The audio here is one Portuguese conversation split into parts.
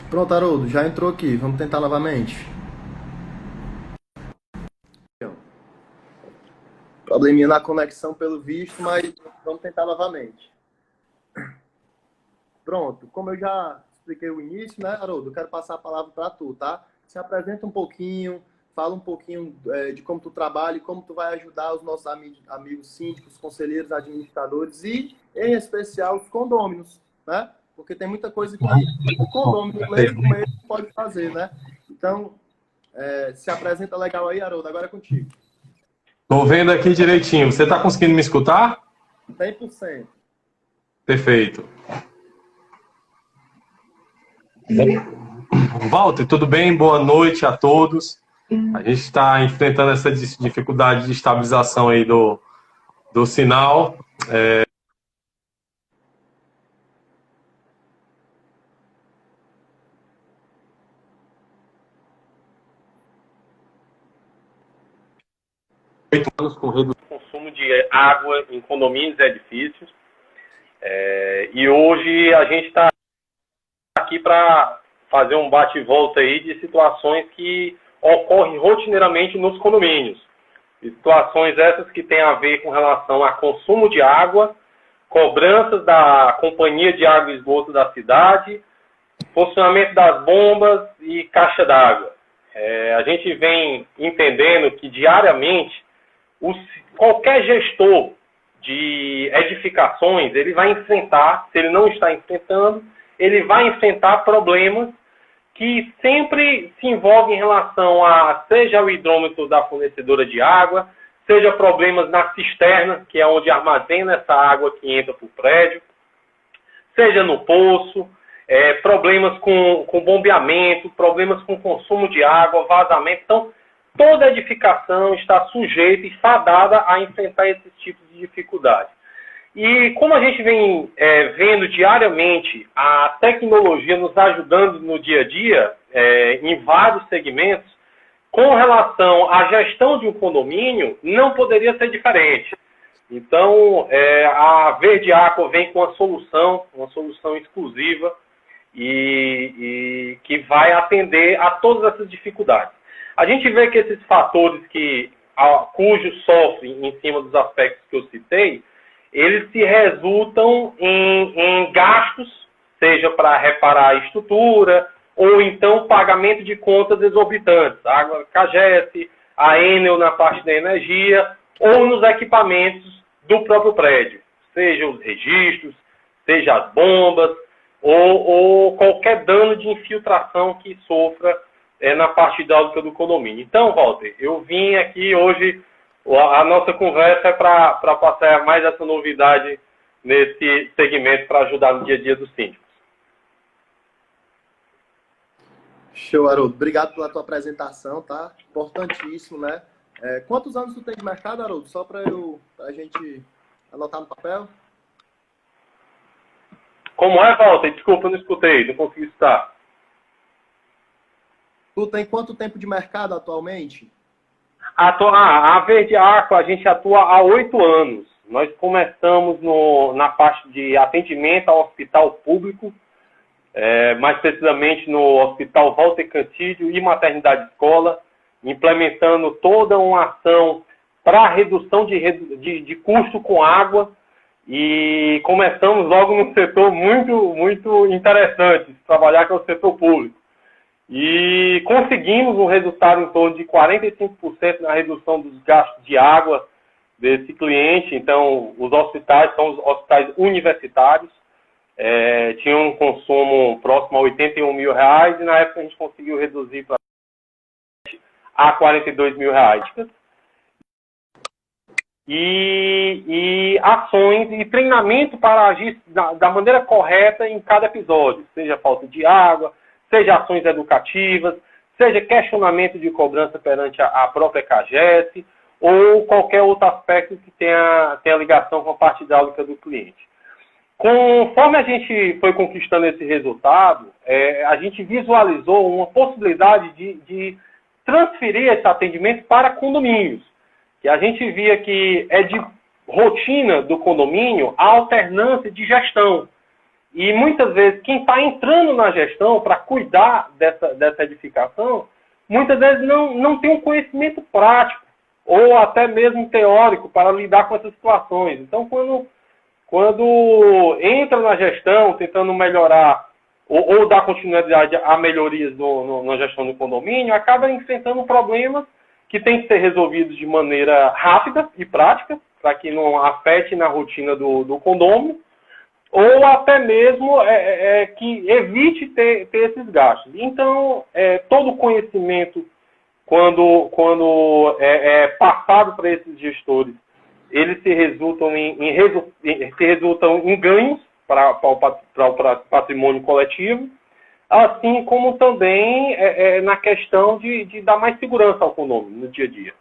Pronto, Haroldo, já entrou aqui. Vamos tentar novamente. Probleminha na conexão pelo visto, mas vamos tentar novamente. Pronto, como eu já expliquei o início, né, Haroldo? Eu quero passar a palavra para tu, tá? Se apresenta um pouquinho, fala um pouquinho de como tu trabalha e como tu vai ajudar os nossos amigos síndicos, conselheiros, administradores e, em especial, os condôminos, né? Porque tem muita coisa que o condômino leigo mesmo pode fazer, né? Então, se apresenta legal aí, Haroldo. Agora é contigo. Estou vendo aqui direitinho. Você está conseguindo me escutar? 100%. Perfeito. Walter, tudo bem? Boa noite a todos. A gente está enfrentando essa dificuldade de estabilização aí do sinal. Anos com redução do consumo de água em condomínios e edifícios. E hoje a gente está aqui para fazer um bate-volta aí de situações que ocorrem rotineiramente nos condomínios. E situações essas que têm a ver com relação a consumo de água, cobranças da Companhia de Água e Esgoto da cidade, funcionamento das bombas e caixa d'água. A gente vem entendendo que diariamente qualquer gestor de edificações, ele vai enfrentar, se ele não está enfrentando, ele vai enfrentar problemas que sempre se envolvem em relação a, seja o hidrômetro da fornecedora de água, seja problemas na cisterna, que é onde armazena essa água que entra para o prédio, seja no poço, problemas com bombeamento, problemas com consumo de água, vazamento. Então, toda edificação está sujeita e fadada a enfrentar esses tipos de dificuldade. E como a gente vem vendo diariamente a tecnologia nos ajudando no dia a dia, em vários segmentos, com relação à gestão de um condomínio, não poderia ser diferente. Então, a Verde Aqua vem com uma solução exclusiva e que vai atender a todas essas dificuldades. A gente vê que esses fatores cujos sofrem em cima dos aspectos que eu citei, eles se resultam em gastos, seja para reparar a estrutura, ou então pagamento de contas exorbitantes, a Água Cagesse, a Enel na parte da energia, ou nos equipamentos do próprio prédio, seja os registros, seja as bombas, ou qualquer dano de infiltração que sofra na parte hidráulica do condomínio. Então, Walter, eu vim aqui hoje, a nossa conversa é para passar mais essa novidade nesse segmento para ajudar no dia a dia dos síndicos. Show, Haroldo. Obrigado pela tua apresentação, tá? Importantíssimo, né? Quantos anos tu tem de mercado, Haroldo? Só para a gente anotar no papel. Como é, Walter? Desculpa, eu não escutei, não consegui escutar. Tu tem quanto tempo de mercado atualmente? A Verde Aqua, a gente atua há 8 anos. Nós começamos na parte de atendimento ao hospital público, mais precisamente no Hospital Walter Cantídio e Maternidade Escola, implementando toda uma ação para redução de custo com água, e começamos logo num setor muito, muito interessante, de trabalhar com o setor público. E conseguimos um resultado em torno de 45% na redução dos gastos de água desse cliente. Então, os hospitais são os hospitais universitários, tinham um consumo próximo a R$81 mil, e na época a gente conseguiu reduzir para a R$42 mil. E ações e treinamento para agir da maneira correta em cada episódio, seja falta de água, seja ações educativas, seja questionamento de cobrança perante a própria CAGES, ou qualquer outro aspecto que tenha ligação com a parte hidráulica do cliente. Conforme a gente foi conquistando esse resultado, a gente visualizou uma possibilidade de transferir esse atendimento para condomínios. E a gente via que é de rotina do condomínio a alternância de gestão. E muitas vezes quem está entrando na gestão para cuidar dessa edificação, muitas vezes não tem um conhecimento prático ou até mesmo teórico para lidar com essas situações. Então, quando entra na gestão tentando melhorar ou dar continuidade a melhorias na gestão do condomínio, acaba enfrentando problemas que têm que ser resolvidos de maneira rápida e prática, para que não afete na rotina do condomínio, ou até mesmo que evite ter esses gastos. Então, todo conhecimento, quando é passado para esses gestores, eles se resultam em ganhos para o patrimônio coletivo, assim como também na questão de dar mais segurança ao condomínio no dia a dia.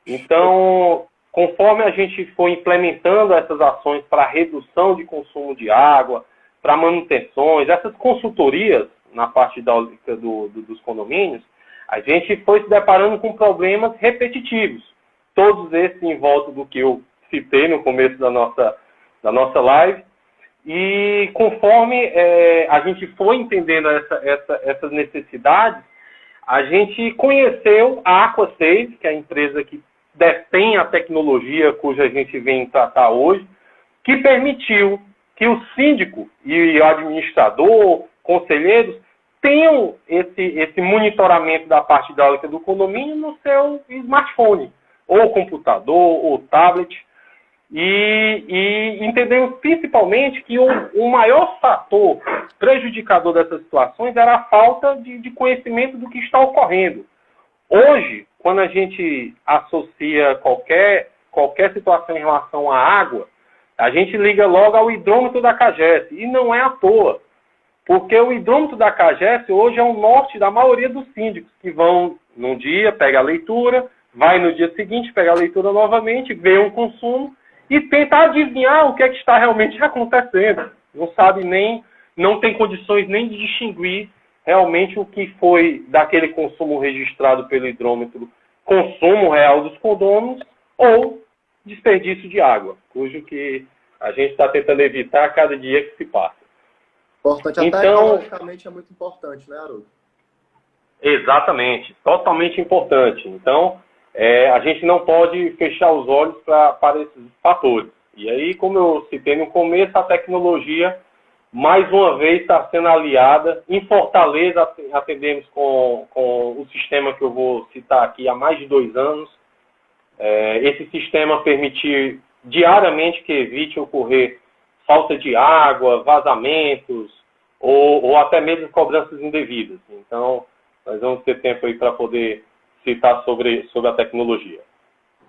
Então, conforme a gente foi implementando essas ações para redução de consumo de água, para manutenções, essas consultorias na parte hidráulica dos condomínios, a gente foi se deparando com problemas repetitivos. Todos esses em volta do que eu citei no começo da nossa live. E conforme a gente foi entendendo essas necessidades, a gente conheceu a Aqua6, que é a empresa que detém a tecnologia cuja a gente vem tratar hoje, que permitiu que o síndico e o administrador, conselheiros, tenham esse monitoramento da parte hidráulica do condomínio no seu smartphone, ou computador, ou tablet. E entendemos principalmente que o maior fator prejudicador dessas situações era a falta de conhecimento do que está ocorrendo. Hoje, quando a gente associa qualquer situação em relação à água, a gente liga logo ao hidrômetro da CAGES, e não é à toa. Porque o hidrômetro da CAGES hoje é o norte da maioria dos síndicos, que vão num dia, pega a leitura, vai no dia seguinte, pega a leitura novamente, vê um consumo e tenta adivinhar o que é que está realmente acontecendo. Não sabe não tem condições nem de distinguir realmente o que foi daquele consumo registrado pelo hidrômetro, consumo real dos condôminos ou desperdício de água, cujo que a gente está tentando evitar a cada dia que se passa. Importante, até ecologicamente é muito importante, né, Haroldo? Exatamente, totalmente importante. Então, a gente não pode fechar os olhos para esses fatores. E aí, como eu citei no começo, a tecnologia, mais uma vez, está sendo aliada. Em Fortaleza, atendemos com o sistema que eu vou citar aqui há mais de 2 anos. Esse sistema permite diariamente que evite ocorrer falta de água, vazamentos ou até mesmo cobranças indevidas. Então, nós vamos ter tempo aí para poder citar sobre a tecnologia.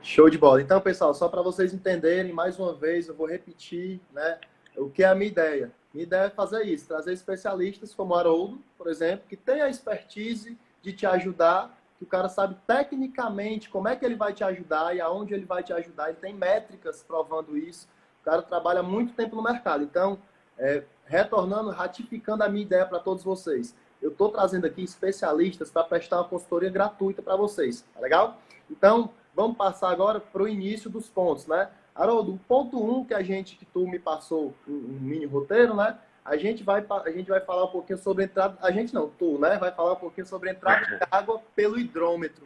Show de bola. Então, pessoal, só para vocês entenderem, mais uma vez, eu vou repetir, né, o que é a minha ideia. Minha ideia é fazer isso, trazer especialistas como o Haroldo, por exemplo, que tem a expertise de te ajudar, que o cara sabe tecnicamente como é que ele vai te ajudar e aonde ele vai te ajudar. Ele tem métricas provando isso. O cara trabalha muito tempo no mercado. Então, retornando, ratificando a minha ideia para todos vocês. Eu estou trazendo aqui especialistas para prestar uma consultoria gratuita para vocês. Tá legal? Então, vamos passar agora para o início dos pontos, né? Haroldo, o ponto 1 que tu me passou um mini roteiro, né? A gente vai falar um pouquinho sobre entrada... A gente não, tu, né? Vai falar um pouquinho sobre entrada de água pelo hidrômetro.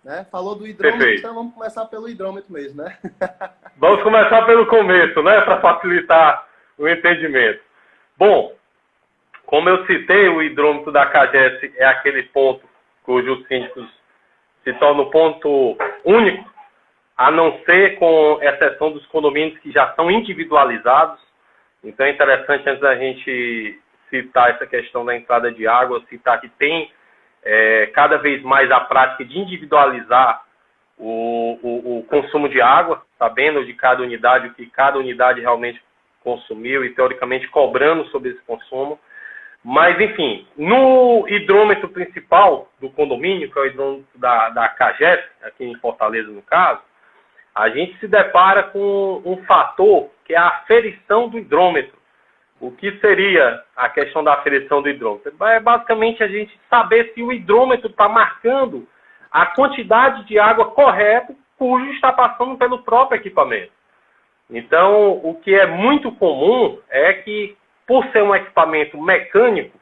Né? Falou do hidrômetro, perfeito. Então vamos começar pelo hidrômetro mesmo, né? Vamos começar pelo começo, né? Para facilitar o entendimento. Bom, como eu citei, o hidrômetro da CAGES é aquele ponto cujos síndicos se tornam ponto único, a não ser com exceção dos condomínios que já são individualizados. Então é interessante, antes da gente citar essa questão da entrada de água, citar que tem cada vez mais a prática de individualizar o consumo de água, sabendo de cada unidade o que cada unidade realmente consumiu e, teoricamente, cobrando sobre esse consumo. Mas, enfim, no hidrômetro principal do condomínio, que é o hidrômetro da CAGES, aqui em Fortaleza, no caso, a gente se depara com um fator que é a aferição do hidrômetro. O que seria a questão da aferição do hidrômetro? É basicamente a gente saber se o hidrômetro está marcando a quantidade de água correta cujo está passando pelo próprio equipamento. Então, o que é muito comum é que por ser um equipamento mecânico,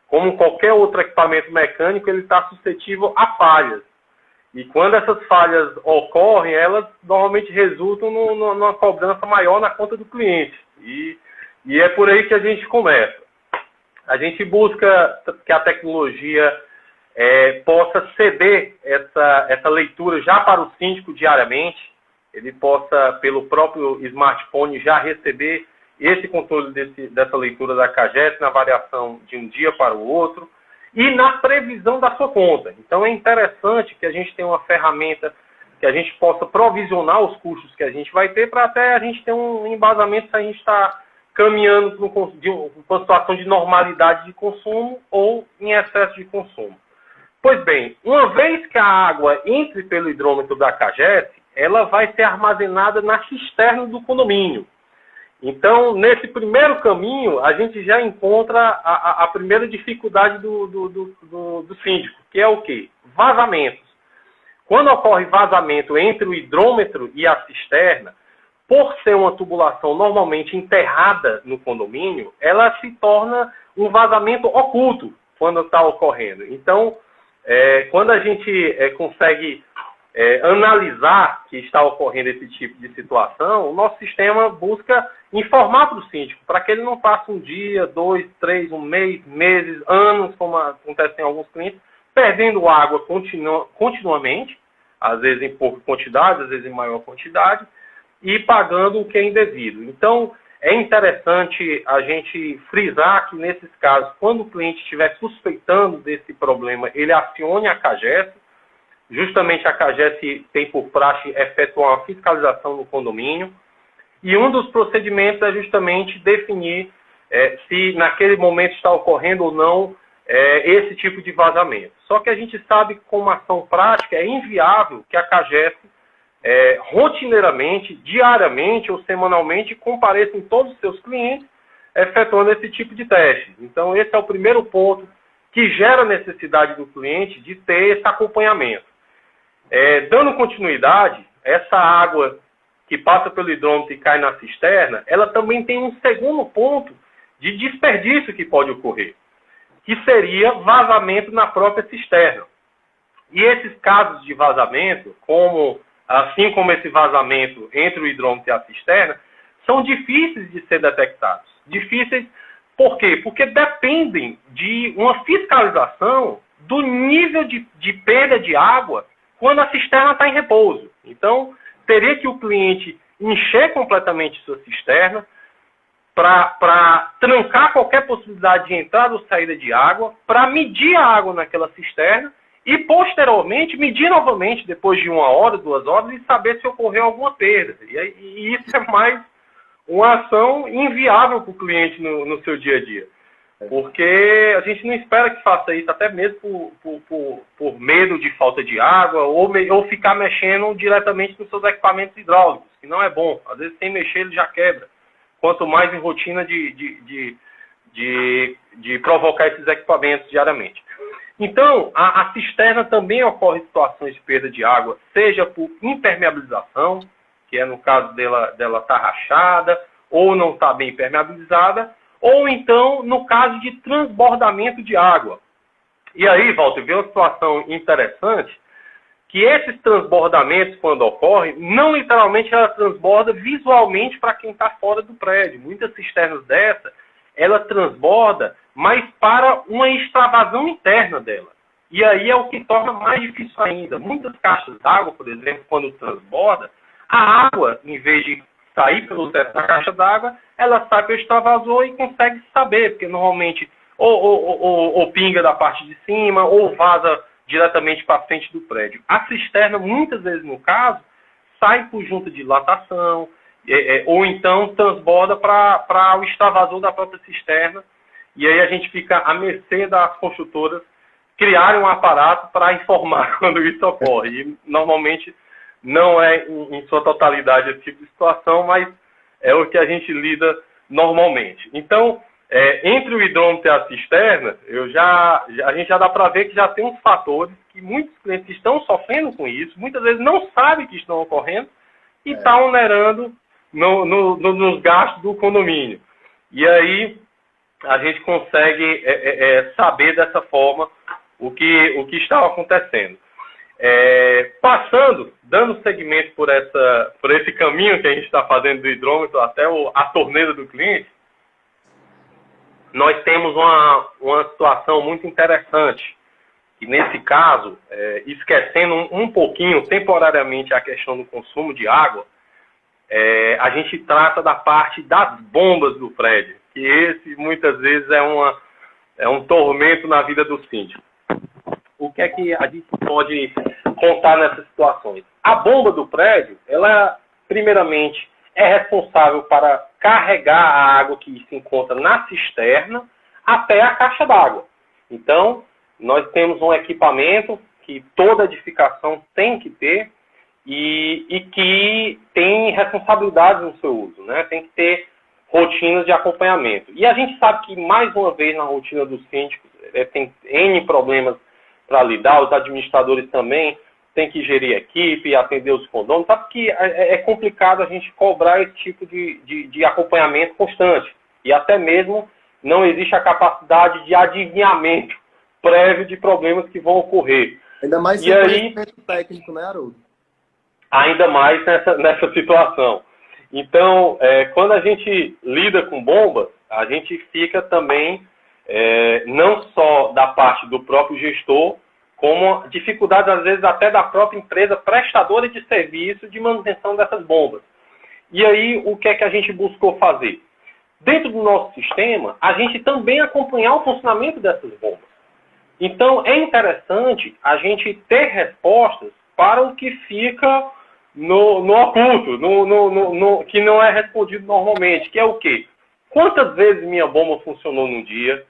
como qualquer outro equipamento mecânico, ele está suscetível a falhas. E quando essas falhas ocorrem, elas normalmente resultam numa cobrança maior na conta do cliente. E é por aí que a gente começa. A gente busca que a tecnologia possa ceder essa leitura já para o síndico diariamente. Ele possa, pelo próprio smartphone, já receber esse controle dessa leitura da CAGES na variação de um dia para o outro e na previsão da sua conta. Então é interessante que a gente tenha uma ferramenta que a gente possa provisionar os custos que a gente vai ter para até a gente ter um embasamento se a gente está caminhando para uma situação de normalidade de consumo ou em excesso de consumo. Pois bem, uma vez que a água entre pelo hidrômetro da CAGES, ela vai ser armazenada na cisterna do condomínio. Então, nesse primeiro caminho, a gente já encontra a primeira dificuldade do síndico, que é o quê? Vazamentos. Quando ocorre vazamento entre o hidrômetro e a cisterna, por ser uma tubulação normalmente enterrada no condomínio, ela se torna um vazamento oculto quando está ocorrendo. Então, quando a gente consegue analisar que está ocorrendo esse tipo de situação, o nosso sistema busca informar para o síndico, para que ele não passe um dia, 2, 3, um mês, meses, anos, como acontece em alguns clientes, perdendo água continuamente, às vezes em pouca quantidade, às vezes em maior quantidade, e pagando o que é indevido. Então, é interessante a gente frisar que, nesses casos, quando o cliente estiver suspeitando desse problema, ele acione a CAGES. Justamente a CAGES tem por praxe efetuar uma fiscalização no condomínio. E um dos procedimentos é justamente definir se naquele momento está ocorrendo ou não esse tipo de vazamento. Só que a gente sabe que, como ação prática, é inviável que a CAGES rotineiramente, diariamente ou semanalmente compareça em todos os seus clientes efetuando esse tipo de teste. Então, esse é o primeiro ponto que gera a necessidade do cliente de ter esse acompanhamento. Dando continuidade, essa água que passa pelo hidrômetro e cai na cisterna, ela também tem um segundo ponto de desperdício que pode ocorrer, que seria vazamento na própria cisterna. E esses casos de vazamento, assim como esse vazamento entre o hidrômetro e a cisterna, são difíceis de ser detectados. Difíceis por quê? Porque dependem de uma fiscalização do nível de perda de água quando a cisterna está em repouso. Então, teria que o cliente encher completamente sua cisterna para trancar qualquer possibilidade de entrada ou saída de água, para medir a água naquela cisterna e, posteriormente, medir novamente, depois de 1 hora, 2 horas, e saber se ocorreu alguma perda. E isso é mais uma ação inviável para o cliente no seu dia a dia. Porque a gente não espera que faça isso, até mesmo por medo de falta de água ou ficar mexendo diretamente nos seus equipamentos hidráulicos, que não é bom. Às vezes, sem mexer, ele já quebra. Quanto mais em rotina de provocar esses equipamentos diariamente. Então, a cisterna também ocorre situações de perda de água, seja por impermeabilização, que é no caso dela estar rachada, ou não estar bem impermeabilizada, ou então no caso de transbordamento de água. E aí, Walter, vem uma situação interessante, que esses transbordamentos, quando ocorrem, não literalmente ela transborda visualmente para quem está fora do prédio. Muitas cisternas dessa, ela transborda, mas para uma extravasão interna dela. E aí é o que torna mais difícil ainda. Muitas caixas d'água, por exemplo, quando transborda, a água, em vez de sair pelo teto da caixa d'água, ela sai pelo extravasor e consegue saber, porque normalmente ou pinga da parte de cima, ou vaza diretamente para frente do prédio. A cisterna, muitas vezes no caso, sai por junta de dilatação, ou então transborda para o extravasor da própria cisterna, e aí a gente fica à mercê das construtoras criarem um aparato para informar quando isso ocorre. E normalmente não é em sua totalidade esse tipo de situação, mas é o que a gente lida normalmente. Então, entre o hidrômetro e a cisterna, a gente já dá para ver que já tem uns fatores que muitos clientes estão sofrendo com isso, muitas vezes não sabem que estão ocorrendo e estão onerando nos gastos do condomínio. E aí a gente consegue saber dessa forma o que estava acontecendo. Dando seguimento por esse caminho que a gente está fazendo do hidrômetro até a torneira do cliente, nós temos uma situação muito interessante. E nesse caso, esquecendo um pouquinho, temporariamente, a questão do consumo de água, a gente trata da parte das bombas do prédio, que esse muitas vezes é um tormento na vida do síndico. O que é que a gente pode contar nessas situações? A bomba do prédio, ela, primeiramente, é responsável para carregar a água que se encontra na cisterna até a caixa d'água. Então, nós temos um equipamento que toda edificação tem que ter e que tem responsabilidades no seu uso, né? Tem que ter rotinas de acompanhamento. E a gente sabe que, mais uma vez, na rotina dos síndicos, tem N problemas para lidar, os administradores também têm que gerir a equipe, atender os condôminos, sabe que é complicado a gente cobrar esse tipo de acompanhamento constante. E até mesmo não existe a capacidade de adivinhamento prévio de problemas que vão ocorrer. Ainda mais sem conhecimento técnico, né, Haroldo? Ainda mais nessa situação. Então, quando a gente lida com bombas, a gente fica também não só da parte do próprio gestor, como dificuldades, às vezes, até da própria empresa prestadora de serviço de manutenção dessas bombas. E aí, o que é que a gente buscou fazer? Dentro do nosso sistema, a gente também acompanhar o funcionamento dessas bombas. Então, é interessante a gente ter respostas para o que fica no oculto, que não é respondido normalmente, que é o quê? Quantas vezes minha bomba funcionou num dia?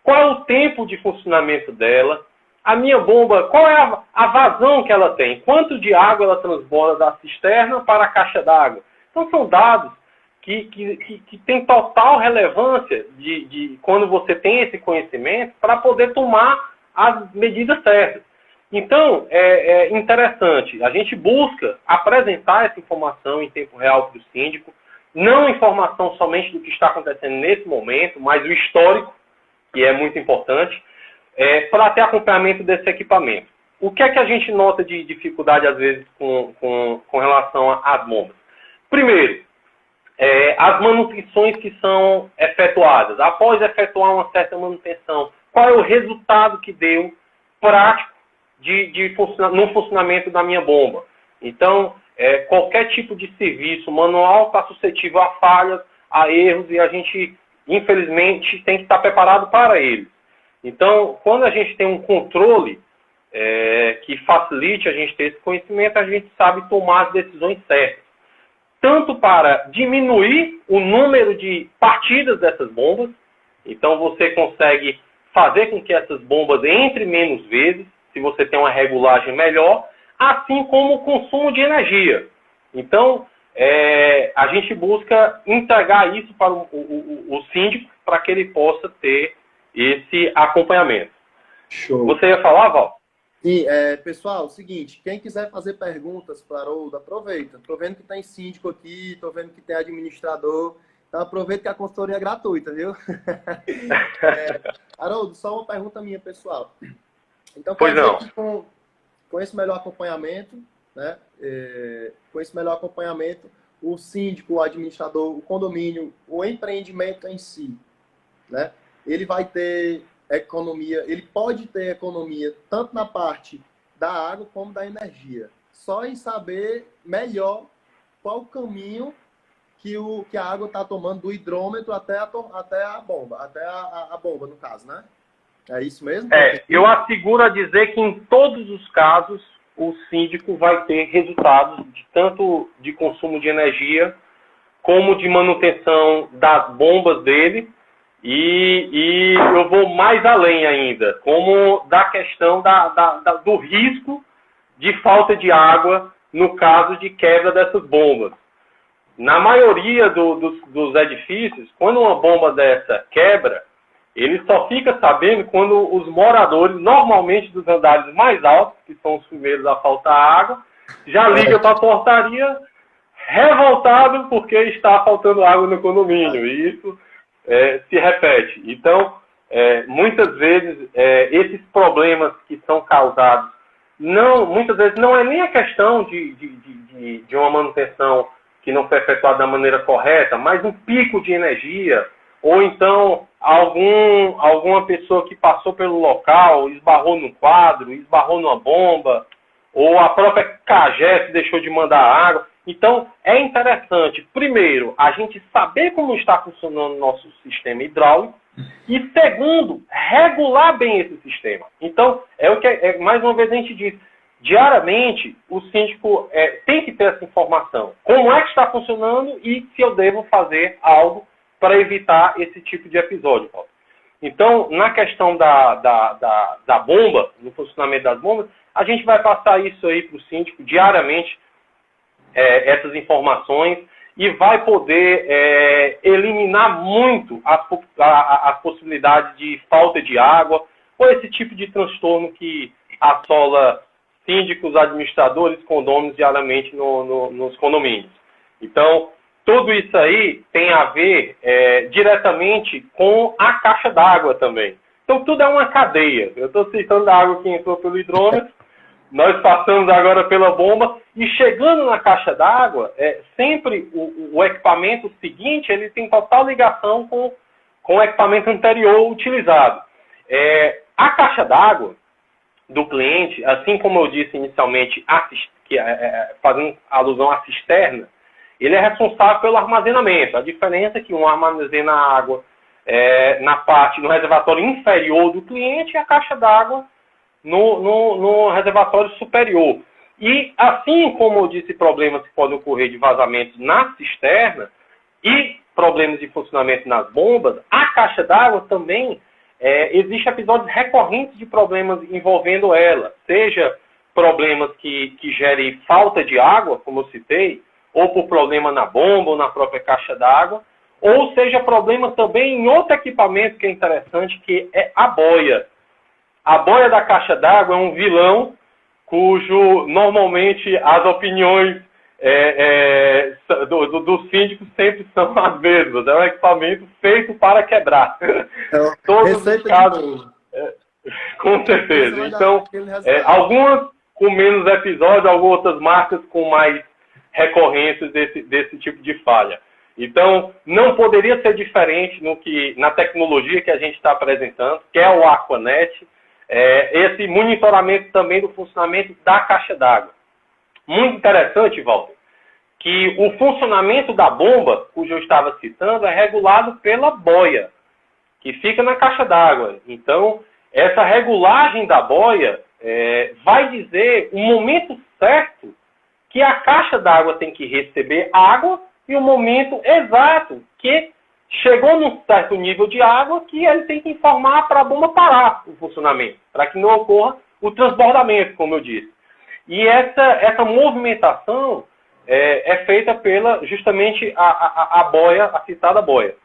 Qual é o tempo de funcionamento dela? A minha bomba, qual é a vazão que ela tem? Quanto de água ela transborda da cisterna para a caixa d'água? Então, são dados que têm total relevância de quando você tem esse conhecimento para poder tomar as medidas certas. Então, é interessante. A gente busca apresentar essa informação em tempo real para o síndico, não informação somente do que está acontecendo nesse momento, mas o histórico, que é muito importante, para ter acompanhamento desse equipamento. O que é que a gente nota de dificuldade, às vezes, com relação às bombas? Primeiro, as manutenções que são efetuadas. Após efetuar uma certa manutenção, qual é o resultado que deu prático no funcionamento da minha bomba? Então, qualquer tipo de serviço manual está suscetível a falhas, a erros, e a gente, infelizmente, tem que estar preparado para eles. Então, quando a gente tem um controle que facilite a gente ter esse conhecimento, a gente sabe tomar as decisões certas. Tanto para diminuir o número de partidas dessas bombas, então você consegue fazer com que essas bombas entrem menos vezes, se você tem uma regulagem melhor, assim como o consumo de energia. Então, a gente busca entregar isso para o síndico, para que ele possa ter esse acompanhamento. Show. Você ia falar, Val? Sim, pessoal, seguinte, quem quiser fazer perguntas para Haroldo, aproveita. Estou vendo que tem síndico aqui, estou vendo que tem administrador, então aproveita que a consultoria é gratuita, viu? Haroldo, só uma pergunta minha, pessoal. Então, pois não. Com esse melhor acompanhamento, né? Com esse melhor acompanhamento, o síndico, o administrador, o condomínio, o empreendimento em si, né? Ele vai ter economia, ele pode ter economia tanto na parte da água como da energia. Só em saber melhor qual o caminho que a água está tomando do hidrômetro até a bomba, até a bomba, no caso, né? É isso mesmo? Eu asseguro a dizer que em todos os casos o síndico vai ter resultados tanto de consumo de energia como de manutenção das bombas dele. E eu vou mais além ainda, como da questão do risco de falta de água no caso de quebra dessas bombas. Na maioria dos edifícios, quando uma bomba dessa quebra, ele só fica sabendo quando os moradores, normalmente dos andares mais altos, que são os primeiros a faltar água, já ligam para a portaria revoltado porque está faltando água no condomínio. E isso se repete. Então, muitas vezes, esses problemas que são causados, muitas vezes não é nem a questão de uma manutenção que não foi efetuada da maneira correta, mas um pico de energia, ou então alguma pessoa que passou pelo local, esbarrou num quadro, esbarrou numa bomba, ou a própria CAGES deixou de mandar água. Então, é interessante, primeiro, a gente saber como está funcionando o nosso sistema hidráulico, e segundo, regular bem esse sistema. Então, é o que mais uma vez a gente diz, diariamente o síndico tem que ter essa informação. Como é que está funcionando e se eu devo fazer algo para evitar esse tipo de episódio, Paulo. Então, na questão da bomba, no funcionamento das bombas, a gente vai passar isso aí para o síndico diariamente, essas informações, e vai poder eliminar muito as possibilidades de falta de água ou esse tipo de transtorno que assola síndicos, administradores, condôminos diariamente nos condomínios. Então, tudo isso aí tem a ver diretamente com a caixa d'água também. Então, tudo é uma cadeia. Eu estou citando a água que entrou pelo hidrômetro, nós passamos agora pela bomba, e chegando na caixa d'água, sempre o equipamento seguinte ele tem total ligação com o equipamento anterior utilizado. A caixa d'água do cliente, assim como eu disse inicialmente, fazendo alusão à cisterna, ele é responsável pelo armazenamento. A diferença é que um armazena água no reservatório inferior do cliente e a caixa d'água no reservatório superior. E assim como eu disse, problemas que podem ocorrer de vazamentos na cisterna e problemas de funcionamento nas bombas, a caixa d'água também existem episódios recorrentes de problemas envolvendo ela, seja problemas que gerem falta de água, como eu citei, ou por problema na bomba ou na própria caixa d'água, ou seja problema também em outro equipamento que é interessante, que é a boia. A boia da caixa d'água é um vilão cujo, normalmente, as opiniões dos síndicos sempre são as mesmas. É um equipamento feito para quebrar. Todos os casos, com certeza. Então, algumas com menos episódios, algumas outras marcas com mais recorrências desse tipo de falha. Então, não poderia ser diferente na tecnologia que a gente está apresentando, que é o Aquanet, esse monitoramento também do funcionamento da caixa d'água. Muito interessante, Walter, que o funcionamento da bomba, cujo eu estava citando, é regulado pela boia, que fica na caixa d'água. Então, essa regulagem da boia vai dizer o momento certo que a caixa d'água tem que receber água e o momento exato que chegou num certo nível de água que ele tem que informar para a bomba parar o funcionamento, para que não ocorra o transbordamento, como eu disse. E essa movimentação é feita pela justamente a boia, a citada boia.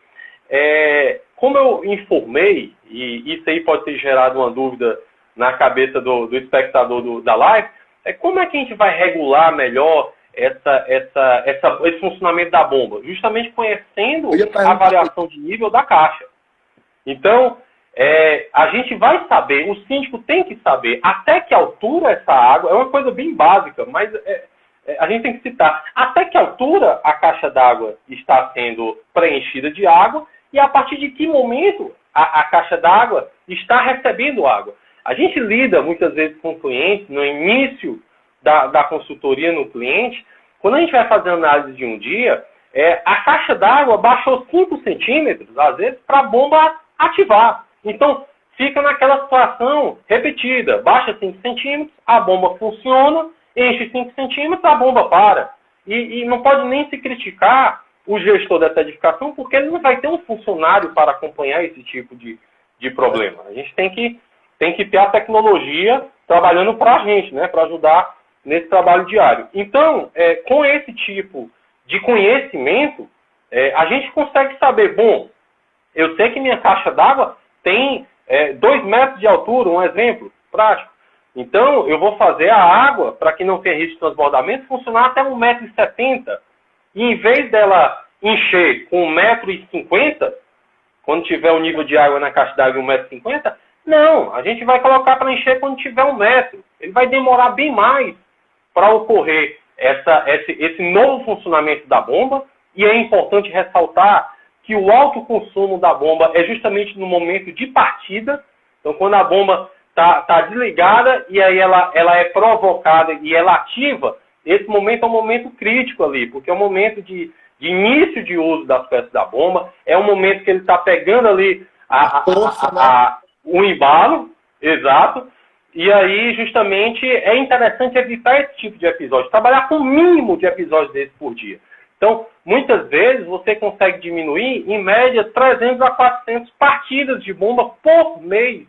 Como eu informei, e isso aí pode ter gerado uma dúvida na cabeça do espectador da live, como é que a gente vai regular melhor esse funcionamento da bomba? Justamente conhecendo a variação de nível da caixa. Então, a gente vai saber, o síndico tem que saber até que altura essa água, é uma coisa bem básica, mas a gente tem que citar, até que altura a caixa d'água está sendo preenchida de água e a partir de que momento a caixa d'água está recebendo água. A gente lida muitas vezes com clientes no início da consultoria no cliente, quando a gente vai fazer análise de um dia, a caixa d'água baixou 5 centímetros, às vezes, para a bomba ativar. Então, fica naquela situação repetida. Baixa 5 centímetros, a bomba funciona, enche 5 centímetros, a bomba para. E não pode nem se criticar o gestor dessa edificação, porque ele não vai ter um funcionário para acompanhar esse tipo de problema. A gente tem que ter a tecnologia trabalhando para a gente, né, para ajudar nesse trabalho diário. Então, com esse tipo de conhecimento, a gente consegue saber, bom, eu sei que minha caixa d'água tem 2 metros de altura, um exemplo prático. Então, eu vou fazer a água, para que não tenha risco de transbordamento, funcionar até 1,70 m. E em vez dela encher com 1,50 m, quando tiver o nível de água na caixa d'água 1,50 m? Não, a gente vai colocar para encher quando tiver 1 metro. Ele vai demorar bem mais para ocorrer esse novo funcionamento da bomba, e é importante ressaltar que o alto consumo da bomba é justamente no momento de partida. Então, quando a bomba está desligada e aí ela é provocada e ela ativa, esse momento é um momento crítico ali, porque é um momento de início de uso das peças da bomba, é um momento que ele está pegando ali o embalo, exato, e aí justamente é interessante evitar esse tipo de episódio, trabalhar com o mínimo de episódios desses por dia. Então, muitas vezes você consegue diminuir, em média, 300 a 400 partidas de bomba por mês.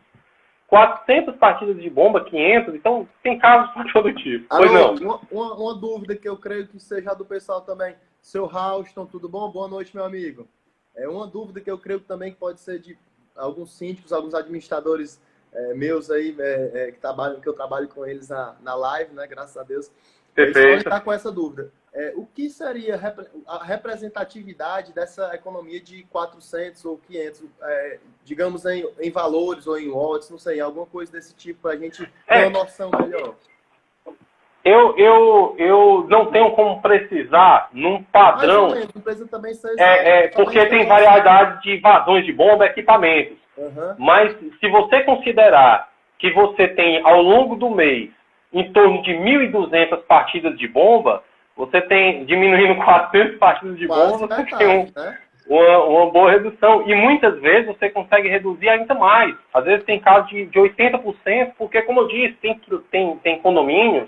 400 partidas de bomba, 500, então tem casos para todo tipo. Pois não. Uma dúvida que eu creio que seja do pessoal também. Seu Houston, tudo bom? Boa noite, meu amigo. É uma dúvida que eu creio que também pode ser de alguns síndicos, alguns administradores meus aí, que eu trabalho com eles na live, né? Graças a Deus. Perfeito. Eles podem estar com essa dúvida. O que seria a representatividade dessa economia de 400 ou 500, digamos em valores ou em watts, não sei, alguma coisa desse tipo, para a gente ter uma noção melhor? Eu não tenho como precisar num padrão, porque tem variedade de vazões de bomba, equipamentos. Uhum. Mas se você considerar que você tem ao longo do mês em torno de 1.200 partidas de bomba, você tem, diminuindo 400 partidas de bomba, você tem uma boa redução. E muitas vezes você consegue reduzir ainda mais. Às vezes tem casos de 80%, porque, como eu disse, tem condomínios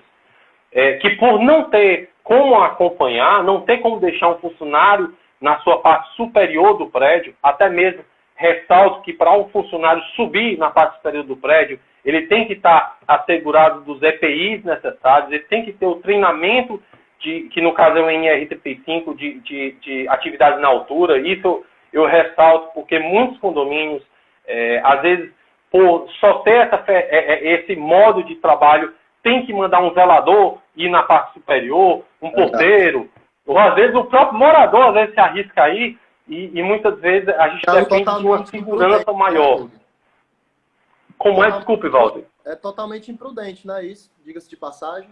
que por não ter como acompanhar, não ter como deixar um funcionário na sua parte superior do prédio, até mesmo ressalto que para um funcionário subir na parte superior do prédio, ele tem que estar assegurado dos EPIs necessários, ele tem que ter o treinamento que no caso é o NR35 de atividades na altura. Isso eu ressalto porque muitos condomínios, às vezes, por só ter esse modo de trabalho, tem que mandar um zelador ir na parte superior, um porteiro, ou às vezes o próprio morador às vezes se arrisca aí, e muitas vezes a gente depende de uma segurança maior. Como é? Desculpe, Walter. É totalmente imprudente, não é isso? Diga-se de passagem.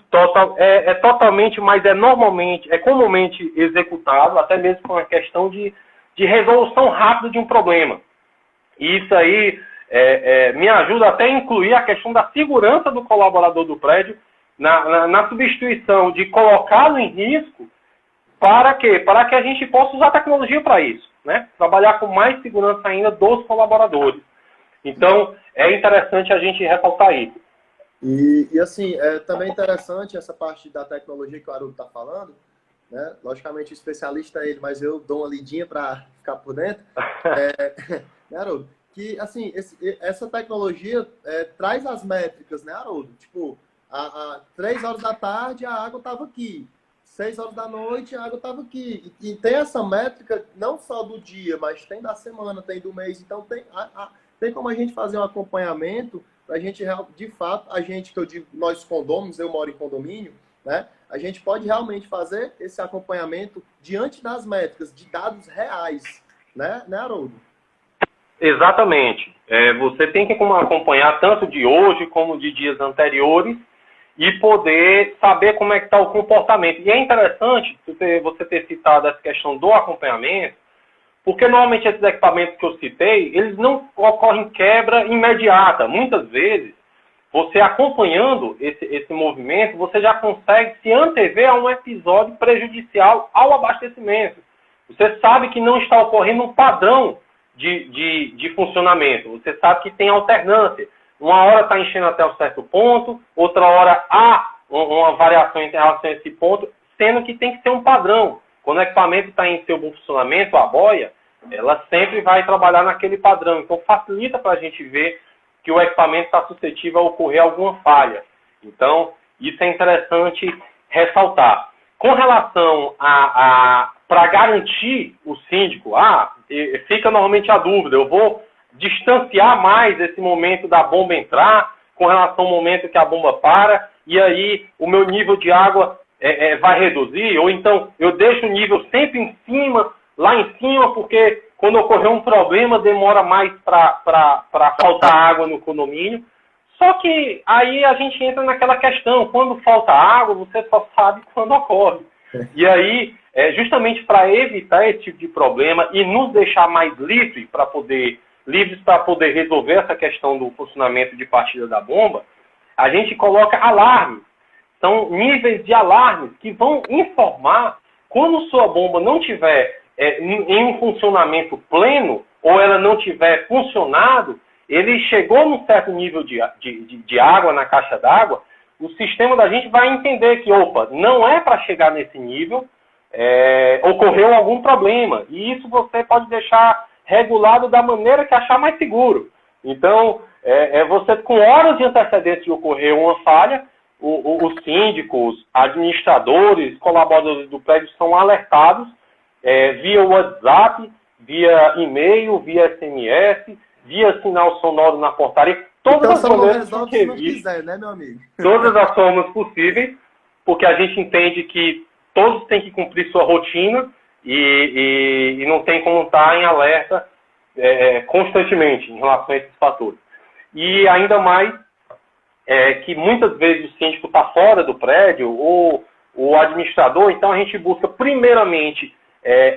É totalmente, mas é comumente executado, até mesmo com a questão de resolução rápida de um problema. E isso aí me ajuda até a incluir a questão da segurança do colaborador do prédio na substituição de colocá-lo em risco. Para quê? Para que a gente possa usar a tecnologia para isso, né? Trabalhar com mais segurança ainda dos colaboradores. Então, é interessante a gente ressaltar isso. E assim, é também interessante essa parte da tecnologia que o Haroldo está falando, né? Logicamente, o especialista é ele, mas eu dou uma lidinha para ficar por dentro. Né, Haroldo? Que, assim, essa tecnologia traz as métricas, né, Haroldo? Tipo, 3 horas da tarde a água estava aqui. 6 horas da noite a água estava aqui. E tem essa métrica não só do dia, mas tem da semana, tem do mês. Então, tem como a gente fazer um acompanhamento para a gente, de fato, que eu digo, nós condôminos, eu moro em condomínio, né? A gente pode realmente fazer esse acompanhamento diante das métricas, de dados reais, né, Haroldo? Exatamente. Você tem que acompanhar tanto de hoje como de dias anteriores e poder saber como é que está o comportamento. E é interessante você ter citado essa questão do acompanhamento, porque normalmente esses equipamentos que eu citei, eles não ocorrem quebra imediata. Muitas vezes, você acompanhando esse movimento, você já consegue se antever a um episódio prejudicial ao abastecimento. Você sabe que não está ocorrendo um padrão de funcionamento. Você sabe que tem alternância. Uma hora está enchendo até um certo ponto, outra hora há uma variação em relação a esse ponto, sendo que tem que ser um padrão. Quando o equipamento está em seu bom funcionamento, a boia, ela sempre vai trabalhar naquele padrão. Então, facilita para a gente ver que o equipamento está suscetível a ocorrer alguma falha. Então, isso é interessante ressaltar. Com relação para garantir o síndico, fica normalmente a dúvida, eu vou distanciar mais esse momento da bomba entrar com relação ao momento que a bomba para, e aí o meu nível de água vai reduzir, ou então eu deixo o nível sempre em cima, lá em cima, porque Quando ocorrer um problema, demora mais para faltar água no condomínio. Só que aí a gente entra naquela questão, quando falta água, você só sabe quando ocorre. E aí, justamente para evitar esse tipo de problema e nos deixar mais livres para poder resolver essa questão do funcionamento de partida da bomba, a gente coloca alarmes. São níveis de alarmes que vão informar quando sua bomba não tiver em um funcionamento pleno ou ela não tiver funcionado, ele chegou num certo nível de água na caixa d'água, o sistema da gente vai entender que, opa, não é para chegar nesse nível, ocorreu algum problema. E isso você pode deixar regulado da maneira que achar mais seguro. Então, você com horas de antecedência de ocorrer uma falha, os síndicos, administradores, colaboradores do prédio são alertados via WhatsApp, via e-mail, via SMS, via sinal sonoro na portaria, todas as maneiras quiser, né, meu amigo? Todas as formas possíveis, porque a gente entende que todos têm que cumprir sua rotina e não tem como estar em alerta constantemente em relação a esses fatores. E ainda mais que muitas vezes o síndico está fora do prédio ou o administrador, então a gente busca primeiramente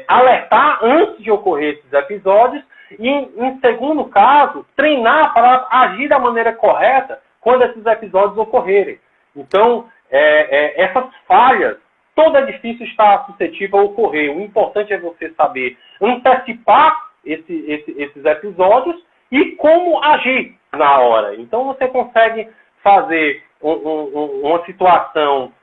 alertar antes de ocorrer esses episódios e, em segundo caso, treinar para agir da maneira correta quando esses episódios ocorrerem. Então, essas falhas, todo edifício está suscetível a ocorrer. O importante é você saber antecipar esses episódios e como agir na hora. Então, você consegue fazer uma situação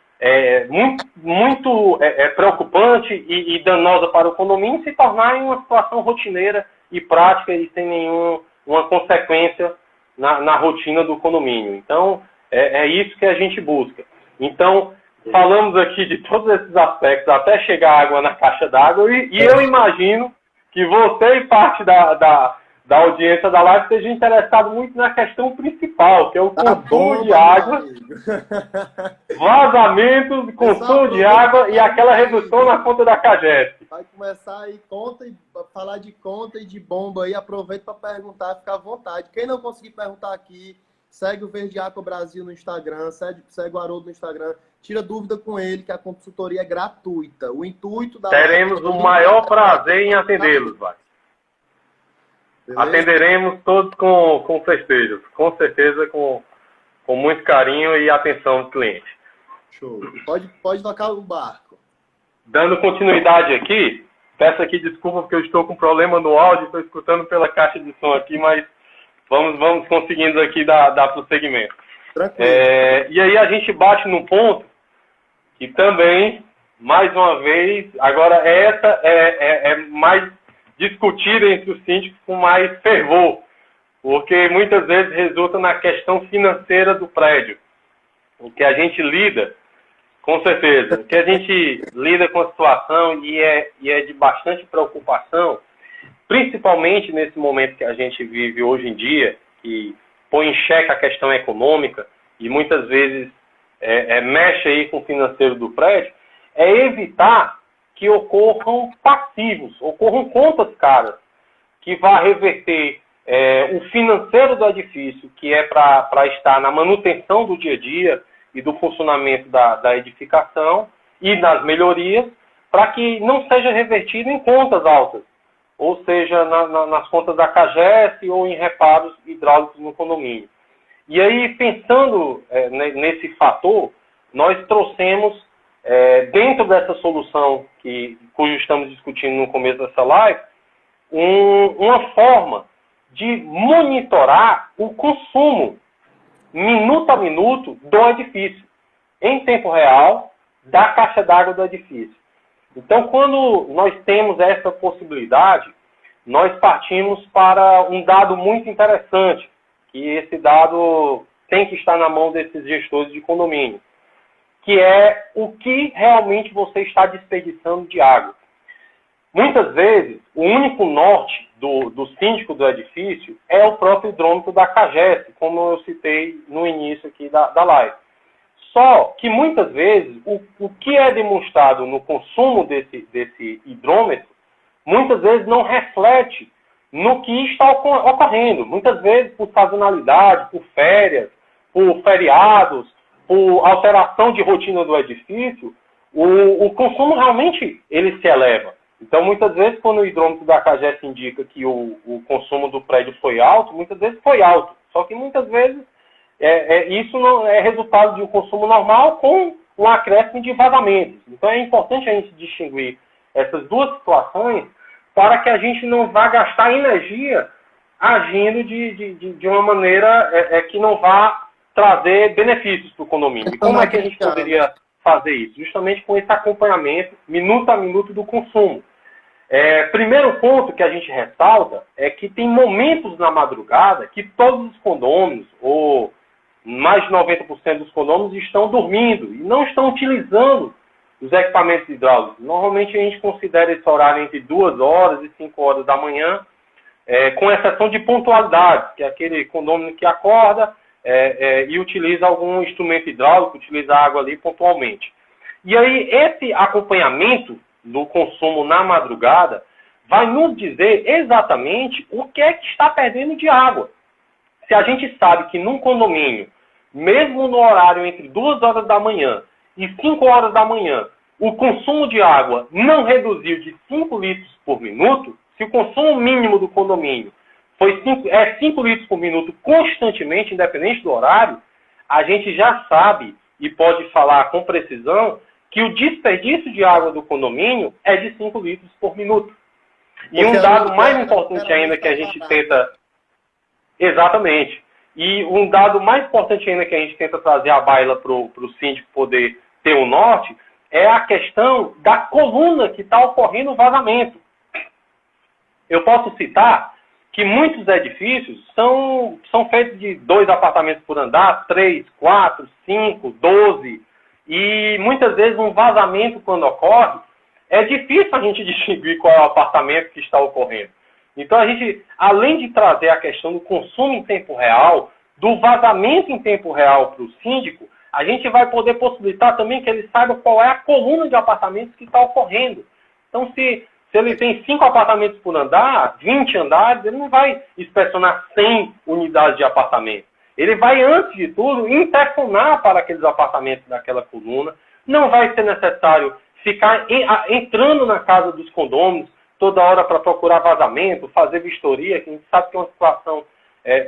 muito preocupante e danosa para o condomínio se tornar em uma situação rotineira e prática e sem nenhuma consequência na rotina do condomínio. Então, é isso que a gente busca. Então, falamos aqui de todos esses aspectos até chegar água na caixa d'água e eu imagino que você e parte da audiência da live esteja interessado muito na questão principal, que é o consumo de água, vazamentos, consumo de água e aquela redução na conta da CAGES. Vai começar aí falar de conta e de bomba aí, aproveita para perguntar, fica à vontade. Quem não conseguir perguntar aqui, segue o Verde Aqua Brasil no Instagram, segue o Haroldo no Instagram, tira dúvida com ele, que a consultoria é gratuita. O intuito da... Teremos o maior prazer em atendê-los, vai. Beleza? Atenderemos todos com festejos, com certeza, com muito carinho e atenção do cliente. Show. Pode tocar o barco. Dando continuidade aqui, peço aqui desculpa porque eu estou com problema no áudio, estou escutando pela caixa de som aqui, mas vamos conseguindo aqui dar prosseguimento. Tranquilo. E aí a gente bate num ponto que também, mais uma vez, agora essa é mais discutida entre os síndicos com mais fervor, porque muitas vezes resulta na questão financeira do prédio. O que a gente lida, com certeza, o que a gente lida com a situação e é de bastante preocupação, principalmente nesse momento que a gente vive hoje em dia, que põe em xeque a questão econômica e muitas vezes mexe aí com o financeiro do prédio, é evitar que ocorram passivos, ocorram contas caras, que vá reverter o financeiro do edifício, que é para estar na manutenção do dia a dia e do funcionamento da edificação e das melhorias, para que não seja revertido em contas altas, ou seja, nas contas da CAGES ou em reparos hidráulicos no condomínio. E aí, pensando nesse fator, nós trouxemos, dentro dessa solução cujo estamos discutindo no começo dessa live, uma forma de monitorar o consumo, minuto a minuto, do edifício, em tempo real, da caixa d'água do edifício. Então, quando nós temos essa possibilidade, nós partimos para um dado muito interessante, que esse dado tem que estar na mão desses gestores de condomínio, que é o que realmente você está desperdiçando de água. Muitas vezes, o único norte do síndico do edifício é o próprio hidrômetro da CAGES, como eu citei no início aqui da live. Só que muitas vezes o que é demonstrado no consumo desse hidrômetro muitas vezes não reflete no que está ocorrendo. Muitas vezes por sazonalidade, por férias, por feriados, por alteração de rotina do edifício, o consumo realmente ele se eleva. Então, muitas vezes, quando o hidrômetro da CAGES indica que o consumo do prédio foi alto, muitas vezes foi alto. Só que muitas vezes isso não é resultado de um consumo normal com um acréscimo de vazamentos. Então, é importante a gente distinguir essas duas situações para que a gente não vá gastar energia agindo de uma maneira que não vá trazer benefícios para o condomínio. E como é que a gente poderia fazer isso? Justamente com esse acompanhamento, minuto a minuto, do consumo. Primeiro ponto que a gente ressalta é que tem momentos na madrugada que todos os condôminos, ou mais de 90% dos condôminos, estão dormindo e não estão utilizando os equipamentos hidráulicos. Normalmente a gente considera esse horário entre 2 horas e 5 horas da manhã, com exceção de pontualidade, que é aquele condômino que acorda e utiliza algum instrumento hidráulico, utiliza água ali pontualmente. E aí esse acompanhamento do consumo na madrugada vai nos dizer exatamente o que é que está perdendo de água. Se a gente sabe que num condomínio, mesmo no horário entre 2 horas da manhã e 5 horas da manhã, o consumo de água não reduziu de 5 litros por minuto, se o consumo mínimo do condomínio é 5 litros por minuto constantemente, independente do horário, a gente já sabe e pode falar com precisão que o desperdício de água do condomínio é de 5 litros por minuto. E um dado mais importante ainda que a gente tenta... Exatamente. E um dado mais importante ainda que a gente tenta trazer à baila para o síndico poder ter um norte é a questão da coluna que está ocorrendo o vazamento. Eu posso citar que muitos edifícios são feitos de 2 apartamentos por andar, 3, 4, 5, 12... E muitas vezes um vazamento, quando ocorre, é difícil a gente distinguir qual é o apartamento que está ocorrendo. Então a gente, além de trazer a questão do consumo em tempo real, do vazamento em tempo real para o síndico, a gente vai poder possibilitar também que ele saiba qual é a coluna de apartamentos que está ocorrendo. Então se ele tem 5 apartamentos por andar, 20 andares, ele não vai inspecionar 100 unidades de apartamento. Ele vai, antes de tudo, interfonar para aqueles apartamentos daquela coluna. Não vai ser necessário ficar entrando na casa dos condôminos toda hora para procurar vazamento, fazer vistoria, que a gente sabe que é uma situação,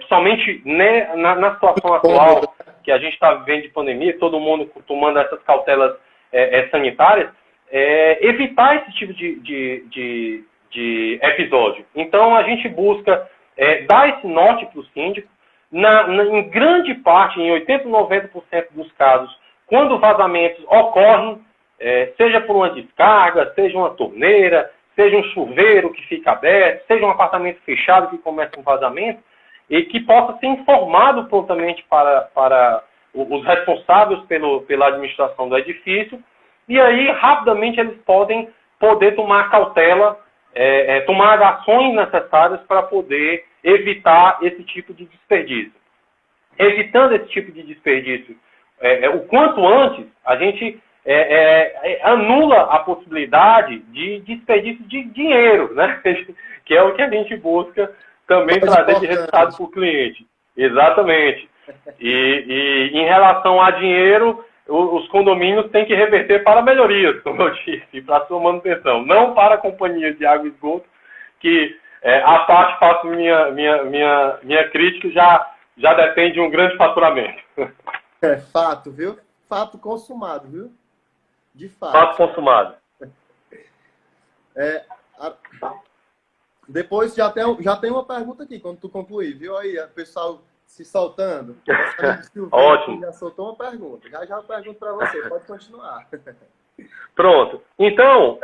somente na situação atual, que a gente está vivendo de pandemia, todo mundo tomando essas cautelas sanitárias, evitar esse tipo de episódio. Então, a gente busca dar esse norte para o síndico. Em grande parte, em 80%, 90% dos casos, quando vazamentos ocorrem, seja por uma descarga, seja uma torneira, seja um chuveiro que fica aberto, seja um apartamento fechado que começa um vazamento, e que possa ser informado prontamente para os responsáveis pela administração do edifício, e aí rapidamente eles podem tomar cautela, tomar ações necessárias para poder evitar esse tipo de desperdício. Evitando esse tipo de desperdício o quanto antes, a gente anula a possibilidade de desperdício de dinheiro, né? Que é o que a gente busca também trazer de resultado para o cliente. Exatamente. E em relação a dinheiro, os condomínios têm que reverter para melhorias, como eu disse, para a sua manutenção. Não para a companhia de água e esgoto, que a parte faço minha crítica já depende de um grande faturamento. Fato, viu? Fato consumado, viu? De fato. Fato consumado. Depois já tem uma pergunta aqui, quando tu concluir, viu? Aí, o pessoal se soltando. Ótimo. Já soltou uma pergunta. Já eu pergunto para você, pode continuar. Pronto. Então,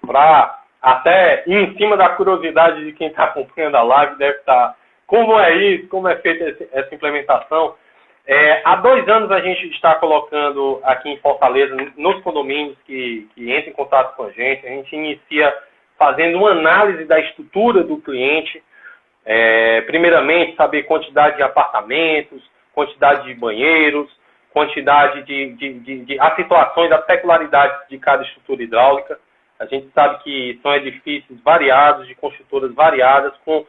para até em cima da curiosidade de quem está acompanhando a live, deve estar como é isso, como é feita essa implementação. Há 2 anos a gente está colocando aqui em Fortaleza, nos condomínios que entram em contato com a gente inicia fazendo uma análise da estrutura do cliente, primeiramente saber quantidade de apartamentos, quantidade de banheiros, quantidade as situações, as peculiaridades de cada estrutura hidráulica. A gente sabe que são edifícios variados, de construtoras variadas, com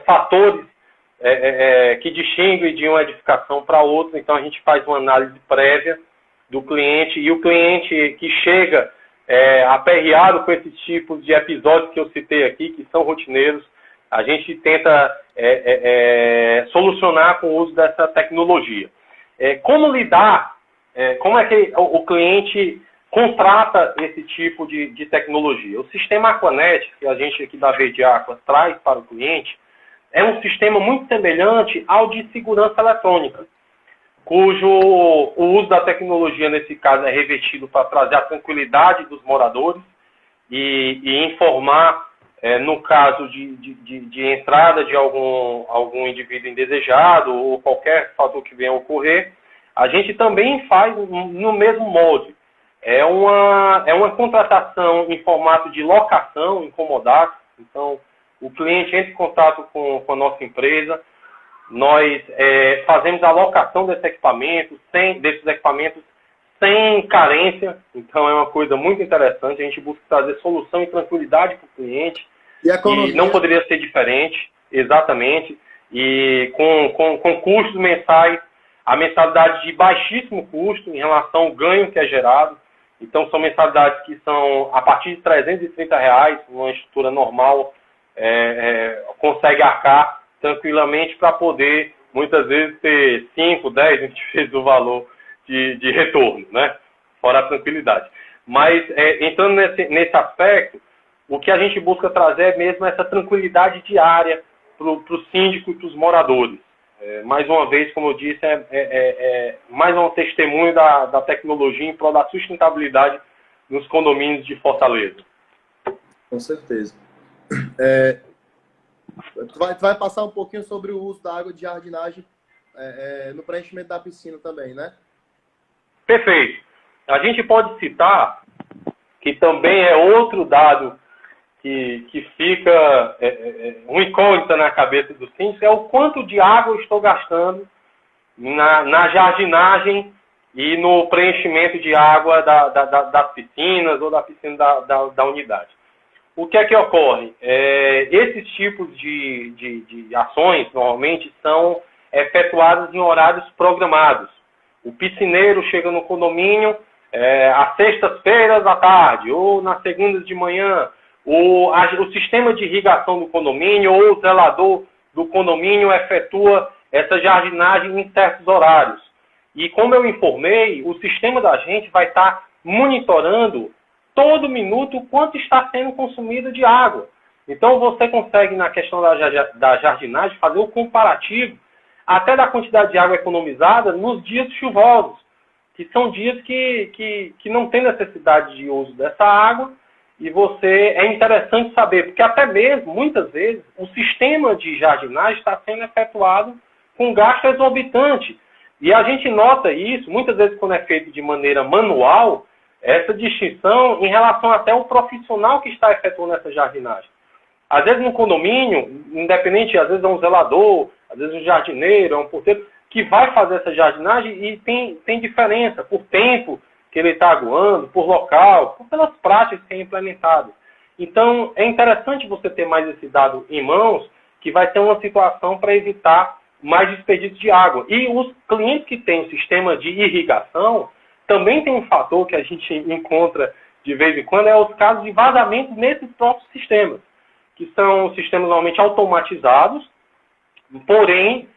fatores que distinguem de uma edificação para outra. Então, a gente faz uma análise prévia do cliente, e o cliente que chega aperreado com esses tipos de episódios que eu citei aqui, que são rotineiros, a gente tenta solucionar com o uso dessa tecnologia. Como lidar, como é que o cliente contrata esse tipo de tecnologia? O sistema Aquanet, que a gente aqui da Verde Aqua traz para o cliente, é um sistema muito semelhante ao de segurança eletrônica, cujo o uso da tecnologia, nesse caso, é revestido para trazer a tranquilidade dos moradores e informar, no caso de entrada de algum indivíduo indesejado ou qualquer fator que venha a ocorrer. A gente também faz no mesmo molde. É uma contratação em formato de locação, em comodato. Então, o cliente entra em contato com a nossa empresa, nós fazemos a locação desses equipamentos sem carência. Então, é uma coisa muito interessante. A gente busca trazer solução e tranquilidade para o cliente. E não poderia ser diferente, exatamente. E com custos mensais, a mensalidade de baixíssimo custo em relação ao ganho que é gerado. Então, são mensalidades que são a partir de R$330, uma estrutura normal consegue arcar tranquilamente para poder, muitas vezes, ter 5, 10, 20 vezes o valor de retorno, né? Fora a tranquilidade. Mas, entrando nesse aspecto, o que a gente busca trazer é mesmo essa tranquilidade diária para o síndico e para os moradores. Mais uma vez, como eu disse, mais um testemunho da tecnologia em prol da sustentabilidade nos condomínios de Fortaleza. Com certeza. Tu vai passar um pouquinho sobre o uso da água de jardinagem no preenchimento da piscina também, né? Perfeito. A gente pode citar que também é outro dado que fica um incógnita na cabeça do síndico, é o quanto de água eu estou gastando na jardinagem e no preenchimento de água das piscinas ou da piscina da unidade. O que é que ocorre? Esses tipos de ações, normalmente, são efetuadas em horários programados. O piscineiro chega no condomínio às sextas-feiras à tarde, ou nas segundas de manhã. O sistema de irrigação do condomínio ou o zelador do condomínio efetua essa jardinagem em certos horários. E como eu informei, o sistema da gente vai estar monitorando todo minuto o quanto está sendo consumido de água. Então você consegue, na questão da jardinagem, fazer o comparativo até da quantidade de água economizada nos dias chuvosos, que são dias que não tem necessidade de uso dessa água. E é interessante saber, porque até mesmo, muitas vezes, o sistema de jardinagem está sendo efetuado com gasto exorbitante. E a gente nota isso, muitas vezes, quando é feito de maneira manual, essa distinção em relação até ao profissional que está efetuando essa jardinagem. Às vezes, no condomínio, independente, às vezes é um zelador, às vezes um jardineiro, é um porteiro, que vai fazer essa jardinagem e tem diferença por tempo que ele está aguando, por local, pelas práticas que é implementado. Então, é interessante você ter mais esse dado em mãos, que vai ter uma situação para evitar mais desperdício de água. E os clientes que têm o sistema de irrigação, também tem um fator que a gente encontra de vez em quando, é os casos de vazamento nesses próprios sistemas, que são sistemas normalmente automatizados, porém,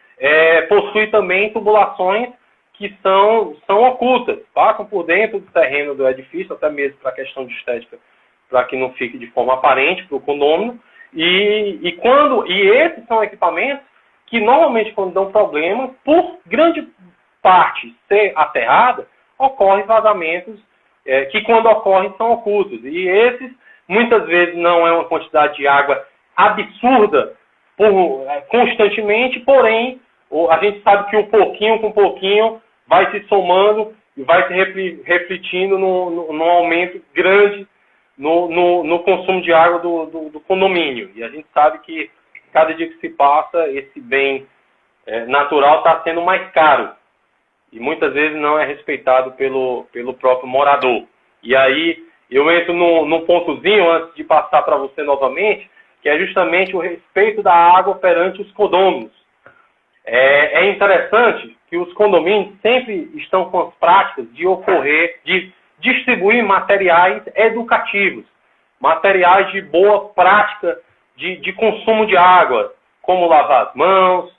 possuem também tubulações que são ocultas, passam por dentro do terreno do edifício, até mesmo para a questão de estética, para que não fique de forma aparente para o condomínio. E esses são equipamentos que normalmente, quando dão problema, por grande parte ser aterrada, ocorrem vazamentos que, quando ocorrem, são ocultos. E esses, muitas vezes, não é uma quantidade de água absurda constantemente, porém, a gente sabe que o pouquinho com pouquinho vai se somando e vai se refletindo num aumento grande no consumo de água do condomínio. E a gente sabe que cada dia que se passa, esse bem natural está sendo mais caro. E muitas vezes não é respeitado pelo próprio morador. E aí eu entro num pontozinho antes de passar para você novamente, que é justamente o respeito da água perante os condôminos. É interessante que os condomínios sempre estão com as práticas de distribuir materiais educativos, materiais de boa prática de consumo de água, como lavar as mãos,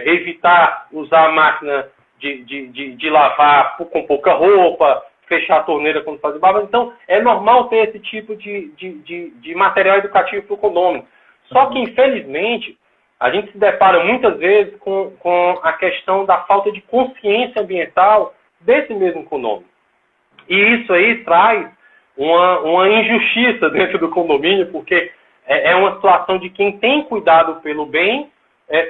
evitar usar a máquina de lavar com pouca roupa, fechar a torneira quando faz barba. Então, é normal ter esse tipo de material educativo para o condomínio. Só que, infelizmente, a gente se depara muitas vezes com a questão da falta de consciência ambiental desse mesmo condomínio. E isso aí traz uma injustiça dentro do condomínio, porque é uma situação de quem tem cuidado pelo bem,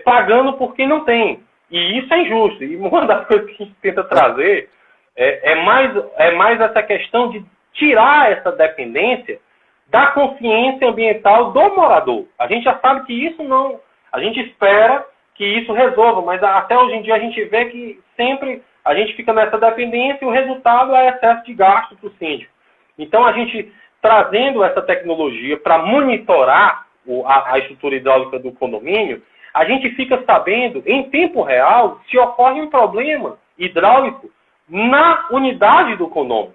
pagando por quem não tem. E isso é injusto. E uma das coisas que a gente tenta trazer é mais essa questão de tirar essa dependência da consciência ambiental do morador. A gente já sabe que isso não... A gente espera que isso resolva, mas até hoje em dia a gente vê que sempre a gente fica nessa dependência e o resultado é excesso de gasto para o síndico. Então, a gente trazendo essa tecnologia para monitorar a estrutura hidráulica do condomínio, a gente fica sabendo, em tempo real, se ocorre um problema hidráulico na unidade do condomínio.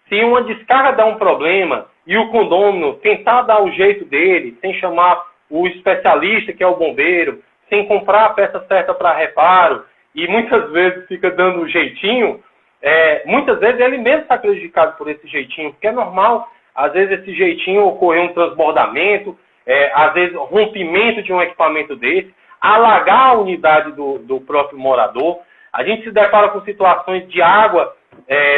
Se uma descarga dá um problema e o condomínio tentar dar o jeito dele, sem chamar o especialista, que é o bombeiro, sem comprar a peça certa para reparo, e muitas vezes fica dando um jeitinho, muitas vezes ele mesmo está prejudicado por esse jeitinho, porque é normal, às vezes esse jeitinho ocorrer um transbordamento, às vezes rompimento de um equipamento desse, alagar a unidade do próprio morador. A gente se depara com situações de água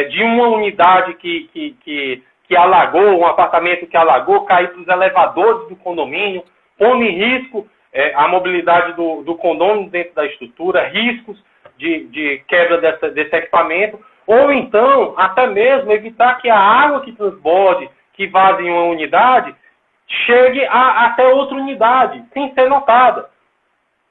de uma unidade que alagou, um apartamento que alagou, cair para os elevadores do condomínio, pondo em risco a mobilidade do condomínio dentro da estrutura, riscos de quebra desse equipamento, ou então, até mesmo, evitar que a água que transborde, que vaze em uma unidade, chegue até outra unidade, sem ser notada.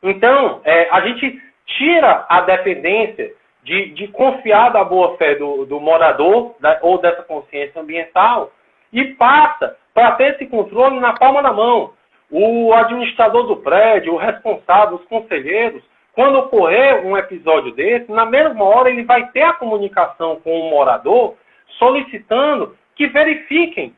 Então, a gente tira a dependência de confiar da boa-fé do morador, ou dessa consciência ambiental, e passa para ter esse controle na palma da mão. O administrador do prédio, o responsável, os conselheiros, quando ocorrer um episódio desse, na mesma hora ele vai ter a comunicação com o morador, solicitando que verifiquem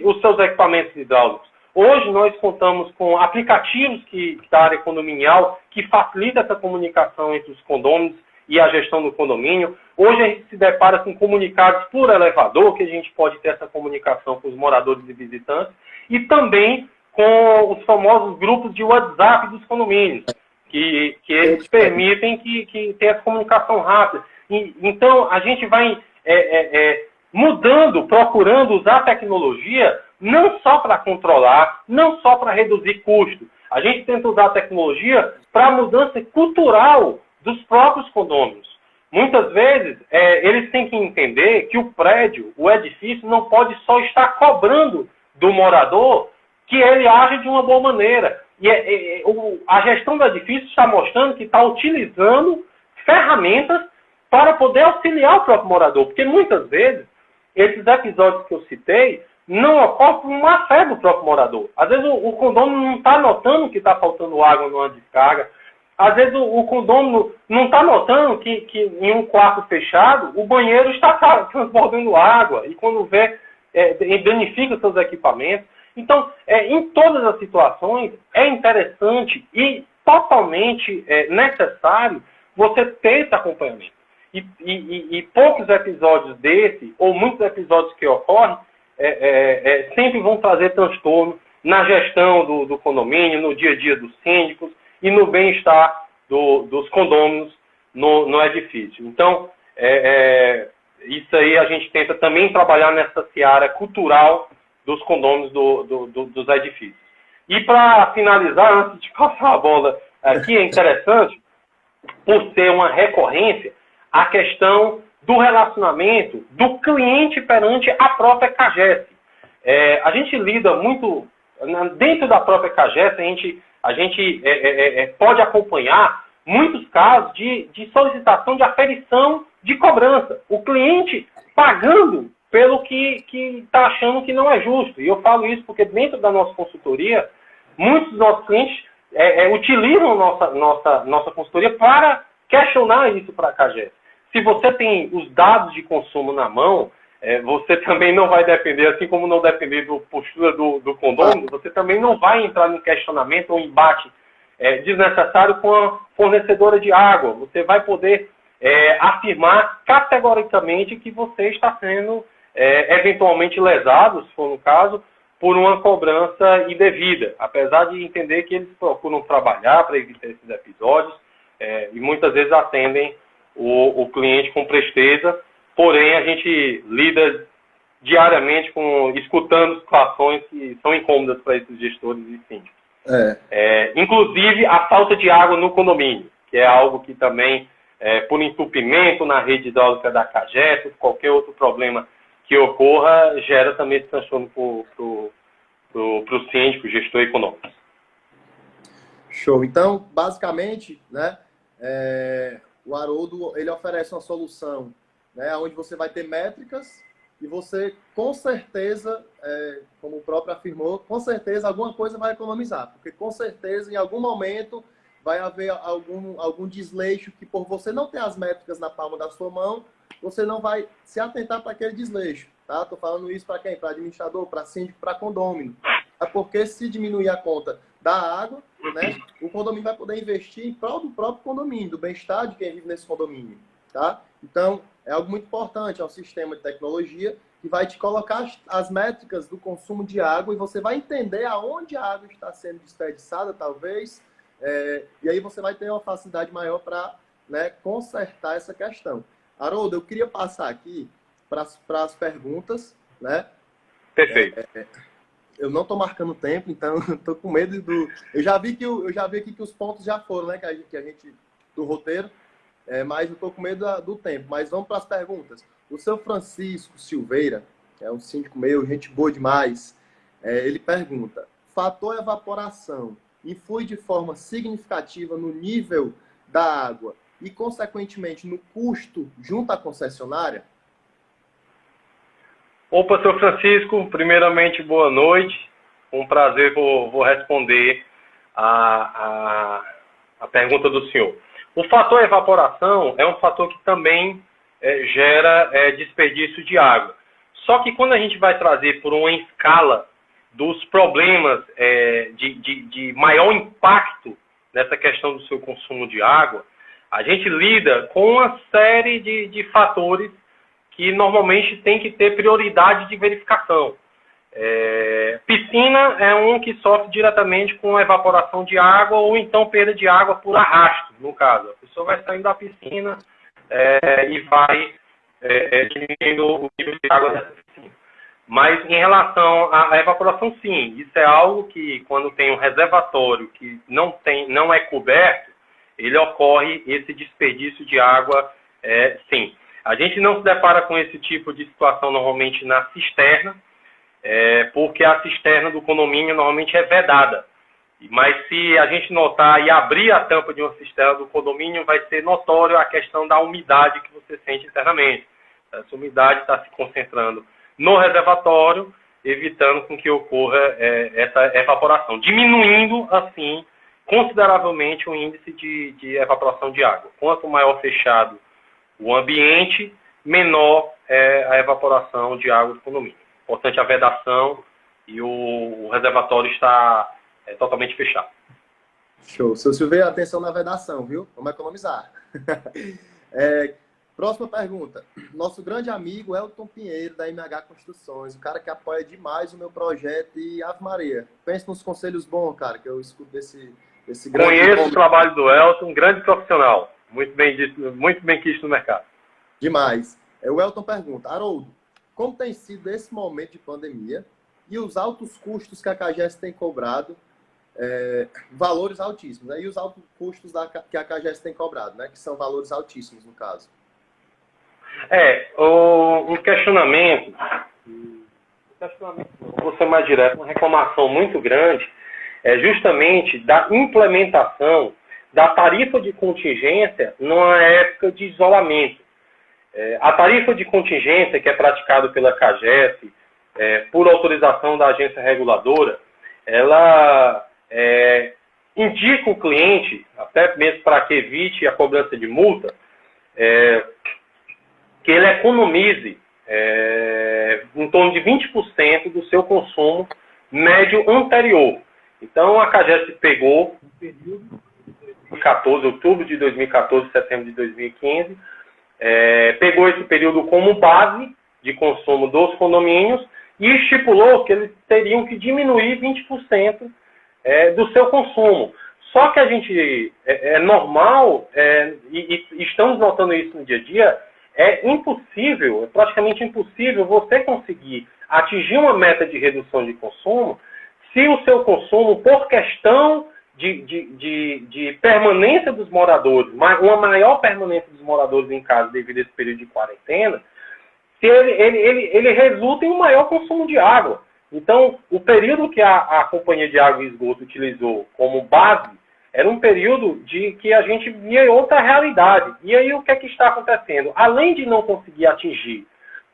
os seus equipamentos hidráulicos. Hoje nós contamos com aplicativos da área condominial que facilita essa comunicação entre os condôminos e a gestão do condomínio. Hoje a gente se depara com comunicados por elevador, que a gente pode ter essa comunicação com os moradores e visitantes, e também com os famosos grupos de WhatsApp dos condomínios, que eles permitem que tenha essa comunicação rápida. Então, a gente vai mudando, procurando usar a tecnologia não só para controlar, não só para reduzir custo. A gente tenta usar a tecnologia para a mudança cultural dos próprios condôminos. Muitas vezes, eles têm que entender que o prédio, o edifício, não pode só estar cobrando do morador que ele age de uma boa maneira. E a gestão do edifício está mostrando que está utilizando ferramentas para poder auxiliar o próprio morador. Porque muitas vezes, esses episódios que eu citei não ocorrem por má fé do próprio morador. Às vezes o condômino não está notando que está faltando água numa descarga. Às vezes o condômino não está notando que em um quarto fechado o banheiro está transbordando água. E quando vê, danifica seus equipamentos. Então, em todas as situações, é interessante e totalmente necessário você ter esse acompanhamento. E poucos episódios desse, ou muitos episódios que ocorrem, sempre vão trazer transtorno na gestão do condomínio, no dia a dia dos síndicos e no bem-estar dos condôminos no edifício. Então, isso aí a gente tenta também trabalhar nessa seara cultural dos condôminos dos edifícios. E para finalizar, antes de passar a bola aqui, é interessante, por ser uma recorrência, a questão do relacionamento do cliente perante a própria CAGES. A gente lida muito, dentro da própria CAGES, a gente pode acompanhar muitos casos de solicitação de aferição de cobrança. O cliente pagando pelo que está achando que não é justo. E eu falo isso porque dentro da nossa consultoria, muitos dos nossos clientes utilizam nossa consultoria para questionar isso para a CAGES. Se você tem os dados de consumo na mão, você também não vai depender, assim como não depender da postura do condômino, você também não vai entrar num questionamento ou embate desnecessário com a fornecedora de água. Você vai poder afirmar categoricamente que você está sendo eventualmente lesado, se for no caso, por uma cobrança indevida, apesar de entender que eles procuram trabalhar para evitar esses episódios e muitas vezes atendem o cliente com presteza, porém a gente lida diariamente escutando situações que são incômodas para esses gestores e síndicos. Inclusive a falta de água no condomínio, que é algo que também, por entupimento na rede hidráulica da CAGES, qualquer outro problema que ocorra, gera também esse transtorno para o síndico, gestor econômico. Show. Então, basicamente, né, o Haroldo, ele oferece uma solução, né, onde você vai ter métricas e você, com certeza, como o próprio afirmou, com certeza alguma coisa vai economizar, porque com certeza em algum momento vai haver algum desleixo que, por você não ter as métricas na palma da sua mão, você não vai se atentar para aquele desleixo, tá? Tô falando isso para quem? Para administrador, para síndico, para condômino. É porque se diminuir a conta da água, né, o condomínio vai poder investir em prol do próprio condomínio, do bem-estar de quem vive nesse condomínio, tá? Então, é algo muito importante, é um sistema de tecnologia que vai te colocar as métricas do consumo de água e você vai entender aonde a água está sendo desperdiçada, talvez, e aí você vai ter uma facilidade maior para, né, consertar essa questão. Haroldo, eu queria passar aqui para as perguntas, né? Perfeito. Eu não estou marcando tempo, então estou com medo do... Eu já vi aqui que os pontos já foram, né? Que a gente do roteiro, mas eu estou com medo do tempo. Mas vamos para as perguntas. O seu Francisco Silveira, que é um síndico meu, gente boa demais, ele pergunta: fator evaporação influi de forma significativa no nível da água e, consequentemente, no custo junto à concessionária? Opa, seu Francisco, primeiramente, boa noite. Um prazer, vou responder a pergunta do senhor. O fator evaporação é um fator que também gera desperdício de água. Só que quando a gente vai trazer por uma escala dos problemas de maior impacto nessa questão do seu consumo de água, a gente lida com uma série de fatores que normalmente tem que ter prioridade de verificação. Piscina é um que sofre diretamente com a evaporação de água ou então perda de água por arrasto, no caso. A pessoa vai saindo da piscina e vai diminuindo o nível de água dessa piscina. Mas em relação à evaporação, sim, isso é algo que quando tem um reservatório que não é coberto, ele ocorre esse desperdício de água, sim. A gente não se depara com esse tipo de situação normalmente na cisterna, porque a cisterna do condomínio normalmente é vedada. Mas se a gente notar e abrir a tampa de uma cisterna do condomínio, vai ser notório a questão da umidade que você sente internamente. Essa umidade está se concentrando no reservatório, evitando com que ocorra essa evaporação, diminuindo, assim, consideravelmente o índice de evaporação de água. Quanto maior fechado o ambiente, menor é a evaporação de água do condomínio. Importante a vedação e o reservatório está totalmente fechado. Show. Seu Silveira, atenção na vedação, viu? Vamos economizar. Próxima pergunta. Nosso grande amigo Elton Pinheiro, da MH Construções, o cara que apoia demais o meu projeto, e Ave Maria. Pense nos conselhos bons, cara, que eu escuto desse grande... Conheço o trabalho do Elton, um grande profissional. Muito bem quisto no mercado. Demais. O Elton pergunta: Haroldo, como tem sido esse momento de pandemia e os altos custos que a CAGES tem cobrado, valores altíssimos, né? E os altos custos que a CAGES tem cobrado, né? Que são valores altíssimos, no caso. Um questionamento, vou ser mais direto, uma reclamação muito grande é justamente da implementação da tarifa de contingência numa época de isolamento. A tarifa de contingência que é praticada pela CAGES, por autorização da agência reguladora, ela indica o cliente, até mesmo para que evite a cobrança de multa, que ele economize em torno de 20% do seu consumo médio anterior. Então, a CAGES pegou outubro de 2014, setembro de 2015, pegou esse período como base de consumo dos condomínios e estipulou que eles teriam que diminuir 20% do seu consumo. Só que a gente, é normal, e estamos notando isso no dia a dia, é impossível, é praticamente impossível você conseguir atingir uma meta de redução de consumo se o seu consumo, por questão de permanência dos moradores, uma maior permanência dos moradores em casa devido a esse período de quarentena, se ele resulta em um maior consumo de água. Então, o período que a Companhia de Água e Esgoto utilizou como base era um período de que a gente via outra realidade. E aí, o que é que está acontecendo? Além de não conseguir atingir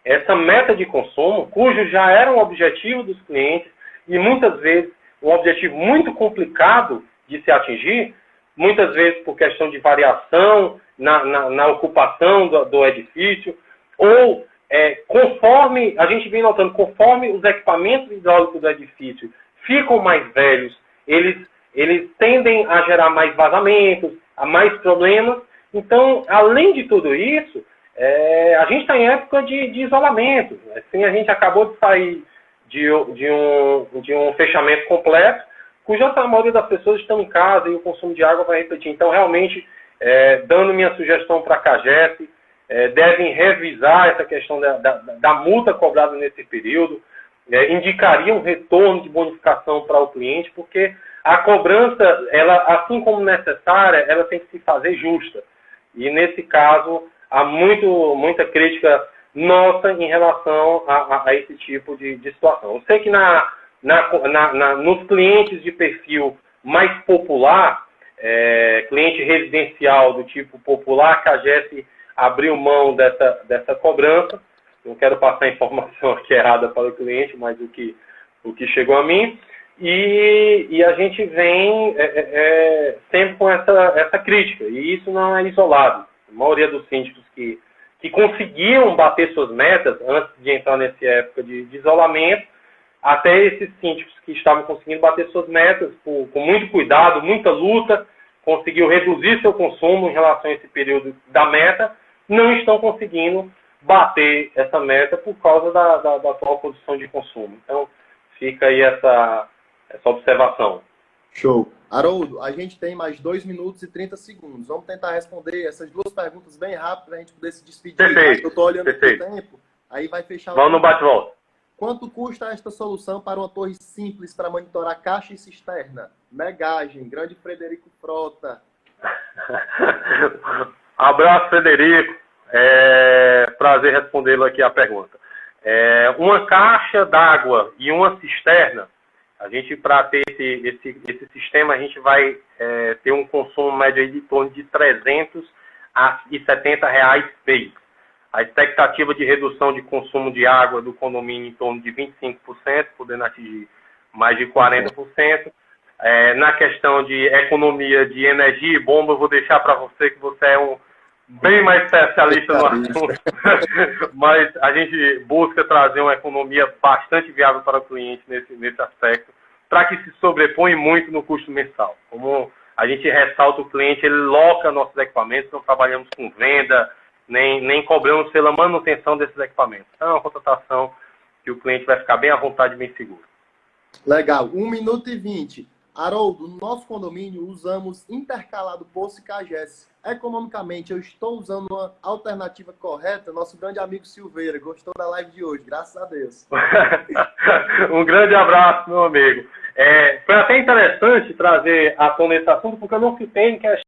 essa meta de consumo, cujo já era um objetivo dos clientes, e muitas vezes um objetivo muito complicado de se atingir, muitas vezes por questão de variação na ocupação do edifício, ou conforme, a gente vem notando, conforme os equipamentos hidráulicos do edifício ficam mais velhos, eles tendem a gerar mais vazamentos, a mais problemas. Então, além de tudo isso, a gente está em época de isolamento. Assim, a gente acabou de sair de um fechamento completo, cuja maioria das pessoas estão em casa e o consumo de água vai repetir. Então, realmente, dando minha sugestão para a CAGES, devem revisar essa questão da multa cobrada nesse período, indicaria um retorno de bonificação para o cliente, porque a cobrança, ela, assim como necessária, ela tem que se fazer justa. E, nesse caso, há muita crítica nossa em relação a esse tipo de situação. Eu sei que nos clientes de perfil mais popular, cliente residencial do tipo popular, a CAGES abriu mão dessa cobrança. Não quero passar a informação aqui errada para o cliente, mas o que chegou a mim. E a gente vem sempre com essa crítica. E isso não é isolado. A maioria dos síndicos que conseguiam bater suas metas antes de entrar nessa época de isolamento, até esses síndicos que estavam conseguindo bater suas metas com muito cuidado, muita luta, conseguiu reduzir seu consumo em relação a esse período da meta, não estão conseguindo bater essa meta por causa da atual condição de consumo. Então, fica aí essa observação. Show. Haroldo, a gente tem mais 2 minutos e 30 segundos. Vamos tentar responder essas 2 perguntas bem rápido para a gente poder se despedir. Perfeito. Eu estou olhando o tempo, aí vai fechar. Vamos no bate-volta. Quanto custa esta solução para uma torre simples para monitorar caixa e cisterna? Megagem, Grande Frederico Frota. Abraço, Frederico. Prazer respondê-lo aqui a pergunta. Uma caixa d'água e uma cisterna, a gente, para ter esse sistema, a gente vai ter um consumo médio aí de torno de R$370 mês. A expectativa de redução de consumo de água do condomínio em torno de 25%, podendo atingir mais de 40%. Na questão de economia de energia e bomba, eu vou deixar para você, que você é bem mais especialista no assunto. Mas a gente busca trazer uma economia bastante viável para o cliente nesse aspecto, para que se sobrepõe muito no custo mensal. Como a gente ressalta, o cliente ele loca nossos equipamentos, não trabalhamos com venda, nem cobramos pela manutenção desses equipamentos. Então é uma contratação que o cliente vai ficar bem à vontade e bem seguro. Legal. 1 minuto e 20. Haroldo, no nosso condomínio usamos intercalado poço e CAGES. Economicamente, eu estou usando uma alternativa correta? Nosso grande amigo Silveira gostou da live de hoje, graças a Deus. Um grande abraço, meu amigo. Foi até interessante trazer à tona esse assunto, porque eu não citei em questão